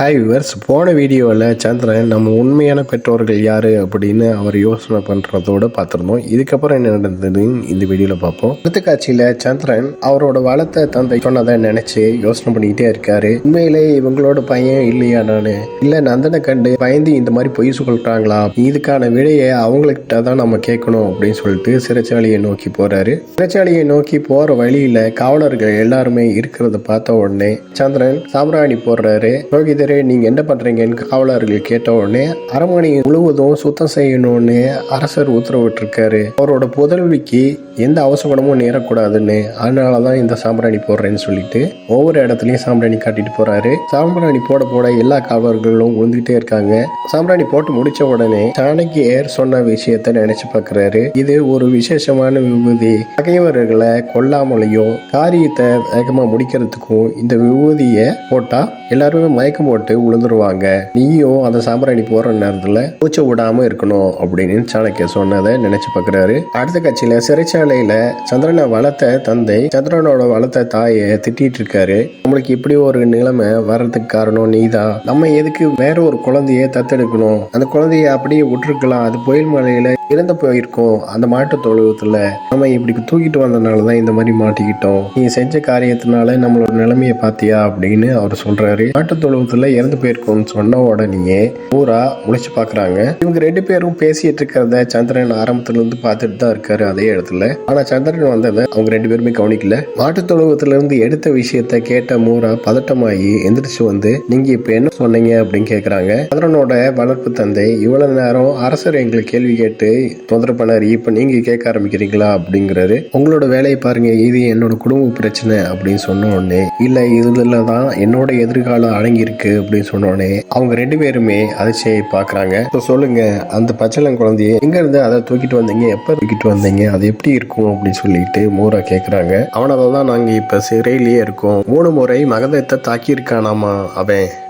Hi viewers, போன வீடியோவில் சந்திரன் நம்ம உண்மையான பெற்றோர்கள் யார் அப்படின்னு அவர் யோசனை பண்ணுறதோடு பார்த்துருந்தோம். இதுக்கப்புறம் என்ன நடந்ததுன்னு இந்த வீடியோவில் பார்ப்போம். அடுத்த காட்சியில் சந்திரன் அவரோட வளர்த்த தந்தை சொன்னதை நினச்சி யோசனை பண்ணிக்கிட்டே இருக்காரு. உண்மையிலே இவங்களோட பையன் இல்லையா நான், இல்லை நந்தனை கண்டு பயந்து இந்த மாதிரி பொய் சொல்லிட்டாங்களா, இதுக்கான விடையை அவங்கக்கிட்ட தான் நம்ம கேட்கணும் அப்படின்னு சொல்லிட்டு சிறைச்சாலையை நோக்கி போகிறாரு. சிறைச்சாலையை நோக்கி போகிற வழியில் காவலர்கள் எல்லாருமே இருக்கிறத பார்த்த உடனே சந்திரன் சாம்பிராணி போடுறாரு. ரோஹித், நீங்க என்ன பண்றீங்கன்னு காவலர்கள் கேட்ட உடனே அரண்மனை முழுவதும் சுத்தம் செய்யணும்னு அரசர் உத்தரவிட்டிருக்காரு. அவரோட புதல்விக்கு எந்த அவசரமும் நேரக்கூடாதுன்னு, அதனாலதான் இந்த சாம்பிராணி போடுறேன்னு சொல்லிட்டு ஒவ்வொரு இடத்துலயும் சாம்பிராணி காட்டிட்டு போறாரு. சாம்பிராணி போட போட எல்லா காவலர்களும் விழுந்துகிட்டே இருக்காங்க. சாம்பிராணி போட்டு முடிச்ச உடனே சாணக்கியர் சொன்ன விஷயத்த நினைச்சு பாக்குறாரு. இது ஒரு விசேஷமான விபூதி, பகைவர்களை கொல்லாமலையும் காரியத்தை வேகமா முடிக்கிறதுக்கும் இந்த விபூதியை போட்டா எல்லாருமே மயக்கம் போட்டு விழுந்துருவாங்க. நீயும் அந்த சாம்பிராணி போற நேரத்துல பூச்சை விடாம இருக்கணும் அப்படின்னு சாணக்கிய சொன்னதை நினைச்சு பாக்குறாரு. அடுத்த கட்சியில சிறைச்சாலையில சந்திரனை வளர்த்த தந்தை சந்திரனோட வளர்த்த தாயை திட்டிட்டு இருக்காரு. நம்மளுக்கு இப்படி ஒரு நிலைமை வர்றதுக்கு காரணம் நீதான். நம்ம எதுக்கு வேற ஒரு குழந்தைய தத்தெடுக்கணும், அந்த குழந்தைய அப்படியே விட்டுருக்கலாம், அது புயல் மலையில இறந்து போயிருக்கோம். அந்த மாட்டு தொழுவத்துல நம்ம இப்படி தூக்கிட்டு வந்ததுனாலதான் இந்த மாதிரி மாட்டிக்கிட்டோம். நீ செஞ்ச காரியத்தினால நம்மளோட நிலைமையை பாத்தியா அப்படின்னு அவர் சொல்றாரு. மாட்டு தொழுவத்துல இறந்து போயிருக்கோம்னு சொன்ன உடனே பூரா முழிச்சு பாக்குறாங்க. இவங்க ரெண்டு பேரும் பேசிட்டு இருக்கிறத சந்திரன் ஆரம்பத்துல இருந்து பார்த்துட்டு தான் இருக்காரு அதே இடத்துல. ஆனா சந்திரன் வந்ததை அவங்க ரெண்டு பேருமே கவனிக்கல. மாட்டு தொழுவத்துல இருந்து எடுத்த விஷயத்த கேட்ட மூரா பதட்டமாகி எந்திரிச்சு வந்து, நீங்க இப்ப என்ன சொன்னீங்க அப்படின்னு கேக்குறாங்க. சந்திரனோட வளர்ப்பு தந்தை, இவ்வளவு நேரம் அரசர் எங்களுக்கு கேள்வி கேட்டு தொந்தரவு பண்ணாரு, இப்ப நீங்க கேட்க ஆரம்பிக்கிறீங்களா அப்படிங்கிறாரு. உங்களோட வேலையை பாருங்க, இது என்னோட குடும்ப பிரச்சனை அப்படின்னு சொன்ன உடனே, இல்ல இதுலதான் என்னோட எதிர்காலம் அடங்கி இருக்கு அப்படின்னு சொன்ன உடனே அவங்க ரெண்டு பேருமே அதிர்ச்சியை பாக்குறாங்க. சொல்லுங்க, அந்த பச்சளம் குழந்தைய எங்க இருந்து அதை தூக்கிட்டு வந்தீங்க, எப்ப தூக்கிட்டு வந்தீங்க, அது எப்படி இருக்கும் அப்படின்னு சொல்லிட்டு மூரா கேக்குறாங்க. அவனதான் நாங்க இப்ப சிறையிலேயே இருக்கோம், 3 முறை மகதத்தை தாக்கி இருக்கானாமா,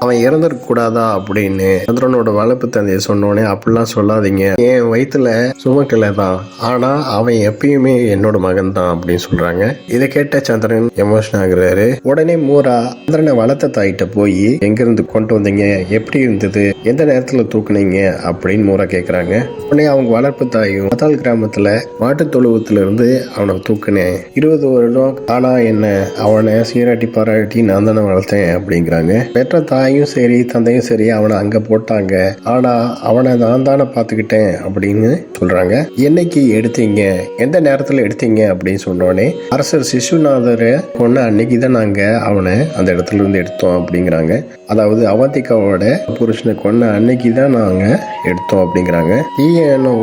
அவன் இறந்திருக்க கூடாதா அப்படின்னு சந்திரனோட வளர்ப்பு தந்தைய சொன்னோடனே, அப்படிலாம் சொல்லாதீங்க, என் வயிற்றுல சுமக்கல தான், ஆனா அவன் எப்பயுமே என்னோட மகன் தான் அப்படின்னு சொல்றாங்க. இதை கேட்ட சந்திரன் எமோஷன் ஆகுறாரு. உடனே மூரா சந்திரனை வளர்த்த தாயிட்ட போய், எங்க இருந்து கொண்டு வந்தீங்க, எப்படி இருந்தது, எந்த நேரத்துல தூக்குனீங்க அப்படின்னு மூரா கேக்குறாங்க. உடனே அவங்க வளர்ப்பு தாயும், மத்தால் கிராமத்துல மாட்டு தொழுவத்துல இருந்து அவனை தூக்குனேன், 20 வருடம் ஆனா என்ன, அவனை சீராட்டி பாராட்டி நான் தானே வளர்த்தேன் அப்படிங்கிறாங்க. பெற்ற தாயும் சரி தந்தையும் சரி அவனை அங்க போட்டாங்க, ஆனா அவனை நான் தானே பாத்துக்கிட்டேன் அப்படின்னு சொல்றாங்க. என்னைக்கு எடுத்தீங்க, எந்த நேரத்துல எடுத்தீங்க அப்படின்னு சொன்னோடனே, அரசர் சிசுநாதரை கொன்ன அன்னைக்குதான் நாங்க அவனை அந்த இடத்துல இருந்து எடுத்தோம் அப்படிங்கிறாங்க. அதாவது அவந்திகாவோட புருஷனை கொன்ன அன்னைக்குதான் நாங்க எடுத்தோம் அப்படிங்கிறாங்க.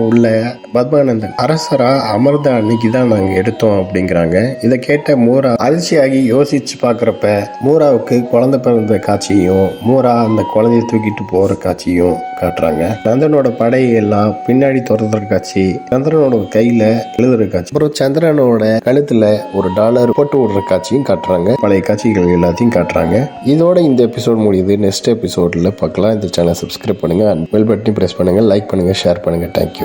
உள்ள பத்மானந்தன் அரசரா அமர்ந்த அன்னைக்குதான் நாங்க எடுத்தோம் அப்படிங்கிறாங்க. இதை கேட்ட மூரா அதிர்ச்சியாகி யோசிச்சு பாக்குறப்ப மூராவுக்கு குழந்தை பிறந்த காட்சியும் மூரா அந்த குழந்தைய தூக்கிட்டு போற காட்சியும் காட்டுறாங்க. நந்தனோட படையெல்லாம் பின்னாடி துரத்துற காட்சி, சந்திரனோட கையில எழுதுற காட்சி, அப்புறம் சந்திரனோட கழுத்துல ஒரு டாலர் போட்டு விடுற காட்சியும் காட்டுறாங்க. பழைய காட்சிகள் எல்லாத்தையும் காட்டுறாங்க. இதோட இந்த எபிசோட் முடியுது. நெக்ஸ்ட் எபிசோட்ல பார்க்கலாம். இந்த சேனல் சப்ஸ்கிரைப் பண்ணுங்க, பெல் பட்டனையும் பிரஸ் பண்ணுங்க, லைக் பண்ணுங்க, ஷேர் பண்ணுங்க. தேங்க்யூ.